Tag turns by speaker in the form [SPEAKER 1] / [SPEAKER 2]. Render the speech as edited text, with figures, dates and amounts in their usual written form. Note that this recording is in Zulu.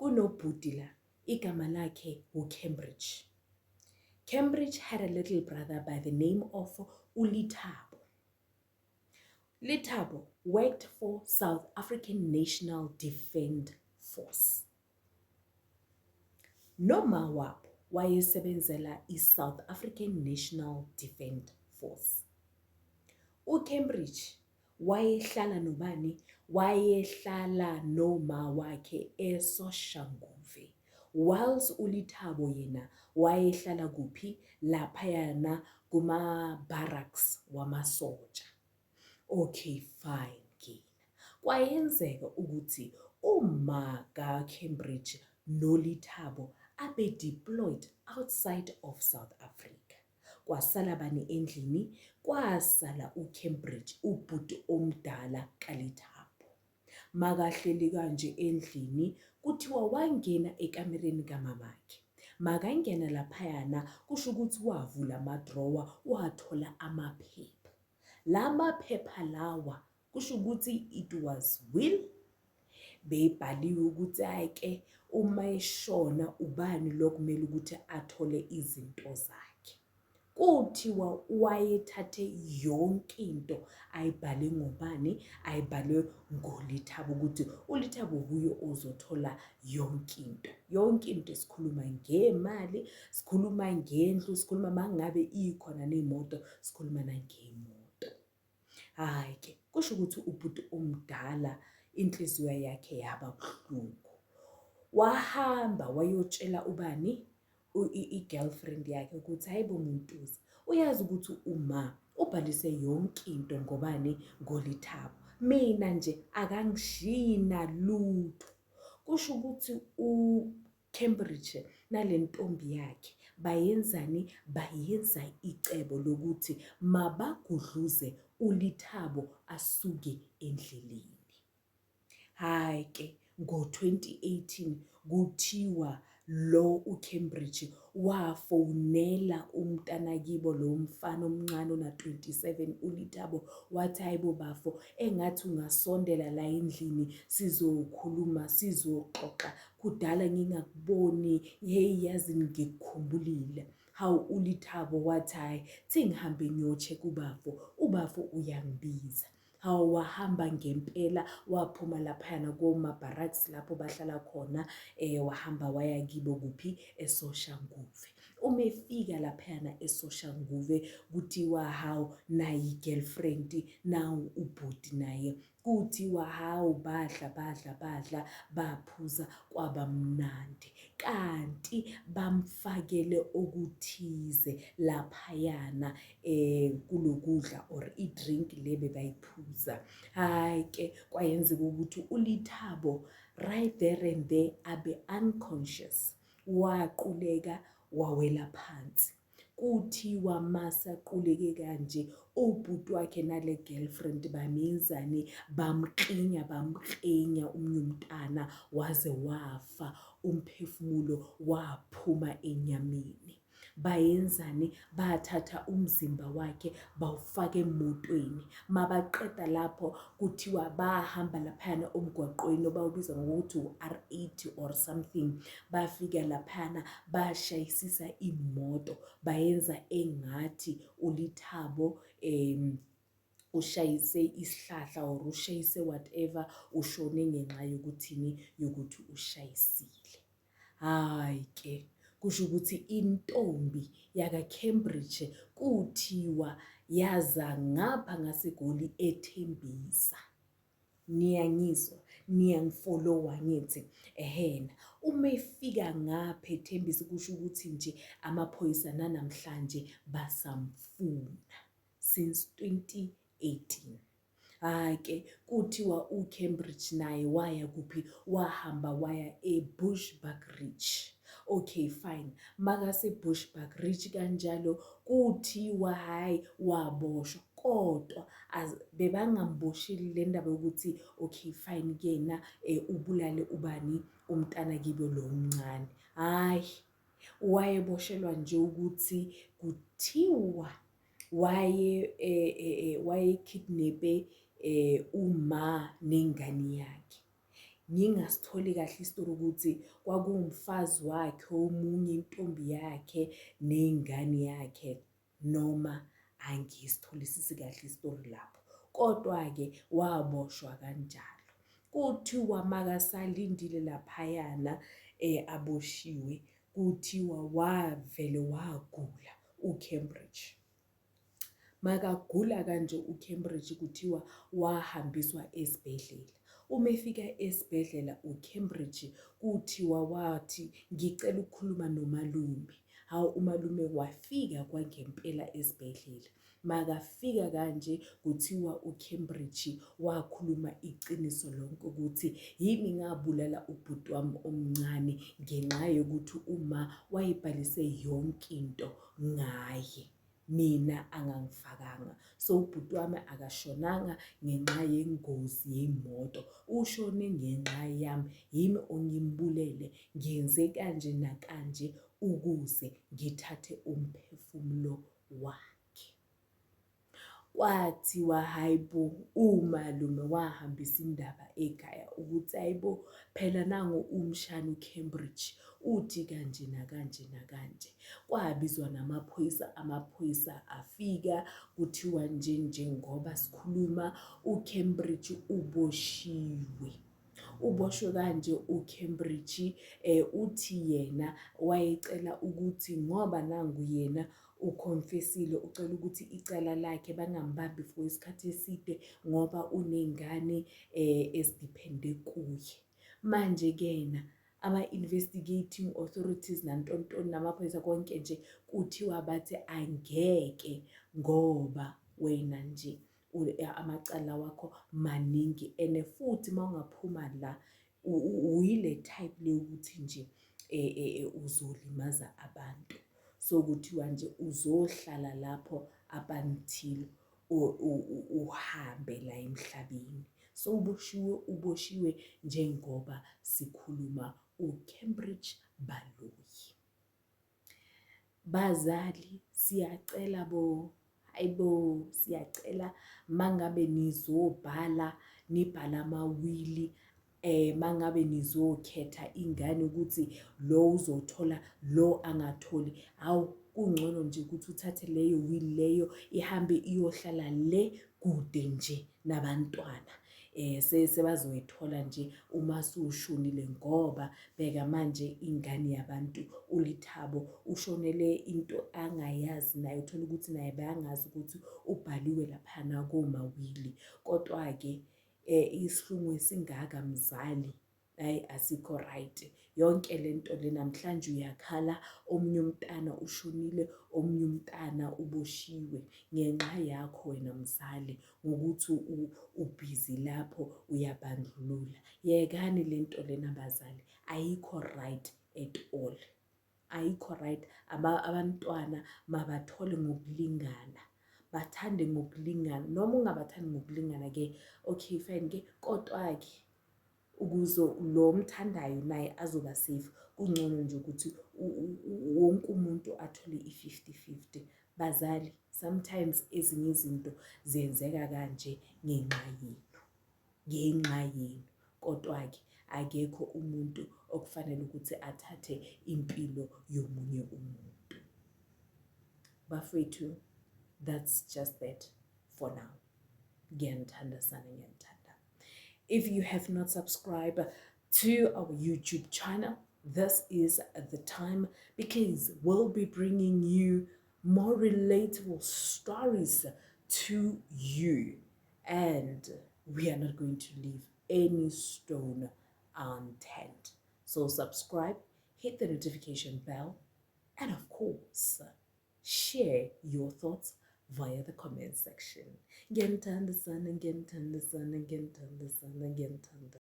[SPEAKER 1] kunobhuti la igama lakhe uCambridge. Cambridge had a little brother by the name of uLethabo. Lethabo worked for South African National Defence Force. Noma wabo wayesebenzela iSouth African National Defence Force. uCambridge wayehlala nobani? Wayehlala noma wakhe eSoshanguve. Whilst uLethabo yena wayehlala kuphi? Laphayana kuma-barracks wamasoja. Okay, fine kina. Kwayenzeka ukuthi uma kaCambridge noLethabo abe deployed outside of South Africa. Kwasala bani endlini? Kwasala uCambridge, ubhuti omdala kaLethabo. Makahleli kanje endlini kuthiwa wangena ekamereni kamamakhe. Makangena laphayana kusho ukuthi wavula amadrowa wathola amaphepha. La maphepha lawa kusho ukuthi it was will. Beyibhaliwe ukuthi ayike uma eshona ubani lokumele ukuthi athole izinto zakhe. Kuthiwa wayethathe yonke into ayibhale ngobani? Ayibhale ngoLethabo ukuthi uLethabo kuyo ozothola yonke into. Yonke into esikhuluma ngemali, sikhuluma ngendlu, sikhuluma mangabe ikhona nemoto, sikhuluma nangemoto. Hayi ke kusho ukuthi ubhuti omdala inhliziyo yakhe yaba buhlungu. Wahamba wayotshela ubani? I-girlfriend yakhe ukuthi hayibo Montuza, uyazi ukuthi uma ubhalise yonke into ngobani? NgoLethabo. Mina nje akangishiyi nalutho. Kusho ukuthi uCambridge nale ntombi yakhe bayenzani? Bayenza icebo lokuthi mabagudluze uLethabo asuke endleleni. Hayi ke ngo-2018 kuthiwa lo uCambridge wafonela umntanakibo lo mfana omncane ona-27 uLethabo wathi hayibo bafo engathi ungasondela la endlini sizokhuluma sizoxoxa kudala ngingakuboni, hey yazi ngikukhumbulile. Hawu uLethabo wathi hayi sengihambe ngiyocheck ubafo, ubafo uyangibiza. Hawu wahamba ngempela waphuma laphayana koma-barracks lapho bahlala khona, wahamba waya kibo kuphi? eSoshanguve. Uma efika laphayana eSoshanguve kuthiwa hawu nayi i-girlfriend, nawu ubhuti naye. Kuthiwa hawu badla baphuza kwaba mnandi. Kanti bamfakele okuthize laphayana kulokudla or i-drink le bebayiphuza. Hayi ke kwayenzeka ukuthi uLethabo right there and there abe unconscious. Waquleka wawela phansi. Kuthiwa masaquleke kanje ubhuti wakhe nale girlfriend bamenzani? Bamklinya umnyumntana waze wafa, umphefumulo waphuma enyameni. Bayenzani? Bathatha umzimba wakhe bawufaka emotweni. Mabaqeda lapho kuthiwa bahamba laphayana omgwaqweni obawubiza ngokuthi u-R8 or something. Bafika laphayana bashayisisa imoto, bayenza engathi uLethabo ushayise isihlahla or ushayise whatever, ushone ngenxa yokuthini? Yokuthi ushayisile. Hayi ke kusho ukuthi intombi yakaCambridge kuthiwa yaza ngapha ngaseGoli ethembisa. Niyangizwa? Niyangifolowa ngithi? Ehena. Uma efika ngapha ethembisa kusho ukuthi nje amaphoyisa nanamhlanje basamfuna since 2018. Hayi ke kuthiwa uCambridge naye waya kuphi? Wahamba waya eBushbuckridge. Okay fine. Makase Bushbuckridge kanjalo kuthiwa hayi waboshwa, kodwa bebangambosheli le ndaba yokuthi okay fine kena ubulale ubani? Umntana kibo lo mncane. Hayi wayeboshelwa nje ukuthi kuthiwa waye kidnape uma nengane yakhe. ngingasitholi kahle isitori ukuthi kwakuwumfazi wakhe omunye intombi yakhe nengane yakhe, noma angisitholisisi kahle isitori lapho. Kodwa-ke waboshwa kanjalo. Kuthiwa makasalindile laphayana aboshiwe, kuthiwa wavele wagula uCambridge. Makagula kanje uCambridge kuthiwa wahambiswa esibhedlela. Uma efika esibhedlela uCambridge kuthiwa wathi ngicela ukukhuluma nomalume. Hawu, umalume wafika kwangempela esibhedlela. Makafika kanje kuthiwa uCambridge wakhuluma iqiniso lonke ukuthi yimi ngabulala ubhuti wami omncane ngenxa yokuthi uma wayebhalise yonke into ngaye, mina angangifakanga. So ubhuti wami akashonanga ngenxa yengozi yemoto, ushone ngenxa yami, yimi ongimbulele, ngenze kanje nakanje ukuze ngithathe umphefumulo wakhe. Kwathiwa hayibo, umalume wahambisa indaba ekhaya ukuthi hayibo, phela nangu umshana uCambridge uthi kanje nakanje nakanje. Kwabizwa namaphoyisa, amaphoyisa afika, kuthiwa njengoba sikhuluma uCambridge uboshiwe. Uboshwe kanje uCambridge, uthi yena wayecela ukuthi ngoba nangu yena ukhonfesile, ucela ukuthi icala lakhe bangambambi for isikhathi eside ngoba unengane ezidiphende kuye. Manje-ke yena ama-investigating authorities nantontoni namaphoyisa konke nje kuthiwa bathi angeke ngoba wena nje amacala wakho maningi, and futhi mawungaphuma la uyile type le ukuthi nje uzolimaza abantu. So kuthiwa nje uzohlala lapho up until uhambe la emhlabeni. So uboshiwe njengoba sikhuluma uCambridge Baloyi. Bazali siyacela hayibo, siyacela mangabe nizobhala, nibhala amawili, mangabe nizokhetha ingane ukuthi lo uzothola lo angatholi, hawu kungcono nje ukuthi uthathe leyo will leyo ihambe iyohlala le kude nje nabantwana. Sebazoyithola nje uma sushonile, ngoba bheka manje ingane yabantu uLethabo ushonele into angayazi naye, uthola ukuthi naye bayangazi ukuthi ubhaliwe laphana komawili. Kodwa-ke isihlungu esingaka mzali, hayi asikho right. Yonke lento le namhlanje uyakhala, omunye umntana ushonile, omunye umntana uboshiwe ngenxa yakho wena mzali, ngokuthi ubhizi lapho uyabandlulula. Yekani lento lena bazali, ayikho right at all. Ayikho right. Abantwana mabathole ngokulingana, bathande ngokulingana. Noma ungabathandi ngokulingana-ke, okay fine ke, kodwa-ke ukuze lo mthandayo naye azoba safe, kungcono nje ukuthi wonke umuntu athole i-50-50. Bazali, sometimes ezinye izinto zenzeka kanje ngenxa yenu. Kodwa-ke akekho umuntu okufanele ukuthi athathe impilo yomunye umuntu. Bafethu, that's just that for now. Ngiyanithanda sana, ngiyanithanda. If you have not subscribed to our YouTube channel, this is the time, because we'll be bringing you more relatable stories to you, and we are not going to leave any stone unturned. So subscribe, hit the notification bell, and of course, share your thoughts via the comment section. Ngiyanithanda sana, ngiyanithanda sana, ngiyanithanda sana, ngiyanithanda.